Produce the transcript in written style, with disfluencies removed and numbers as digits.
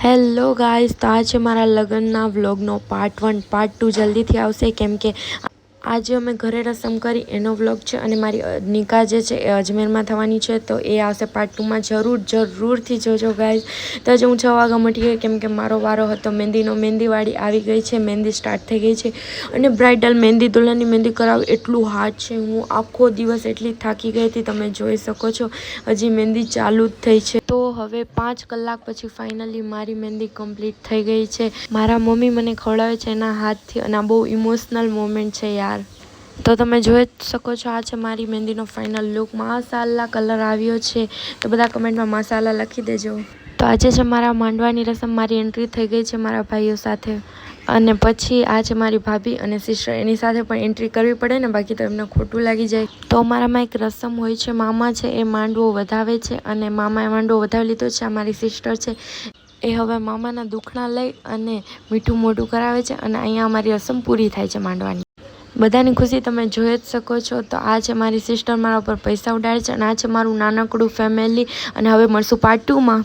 Hello guys, તો આ છે મારા લગ્નના વ્લોગનો પાર્ટ 1. પાર્ટ 2 જલ્દીથી આવશે, કેમ કે આજે અમે ઘરે રસમ કરી એનો વ્લોગ છે અને મારી નિકાહ જે છે એ અજમેરમાં થવાની છે, તો એ આવશે પાર્ટ 2માં. જરૂરથી જોજો ગાઈઝ. તો હજી હું 6 વાગ્યા મટી ગઈ, કેમ કે મારો વારો હતો મહેંદીનો. મહેંદીવાળી આવી ગઈ છે, મહેંદી સ્ટાર્ટ થઈ ગઈ છે અને બ્રાઇડલ મહેંદી દુલ્હનની મહેંદી કરાવી એટલું હાર્ડ છે. હું આખો દિવસ એટલી થાકી ગઈ હતી, તમે જોઈ શકો છો. હજી મહેંદી ચાલુ જ થઈ છે. તો હવે 5 કલાક પછી ફાઇનલી મારી મહેંદી કમ્પ્લીટ થઈ ગઈ છે. મારા મમ્મી મને ખવડાવે છે એના હાથથી અને આ બહુ ઇમોશનલ મોમેન્ટ છે યાર. તો તમે જોઈ શકો છો, આ છે મારી મહેંદીનો ફાઇનલ લુક. માશાલ્લાહ કલર આવ્યો છે, તો બધા કમેન્ટમાં માશાલ્લાહ લખી દેજો. તો આજે છે મારા માંડવાની રસમ. મારી એન્ટ્રી થઈ ગઈ છે મારા ભાઈઓ સાથે, અને પછી આ છે મારી ભાભી અને સિસ્ટર. એની સાથે પણ એન્ટ્રી કરવી પડે ને, બાકી તો એમને ખોટું લાગી જાય. તો અમારામાં એક રસમ હોય છે, મામા છે એ માંડવો વધાવે છે અને મામાએ માંડવો વધાવી લીધો છે. આ મારી સિસ્ટર છે, એ હવે મામાના દુખણા લઈ અને મીઠું મોઢું કરાવે છે અને અહીંયા અમારી રસમ પૂરી થાય છે માંડવાની. બધાની ખુશી તમે જોઈ જ શકો છો. તો આ છે મારી સિસ્ટર મારા ઉપર પૈસા ઉડાડે છે અને આ છે મારું નાનકડું ફેમિલી. અને હવે મળશું પાર્ટ 2માં.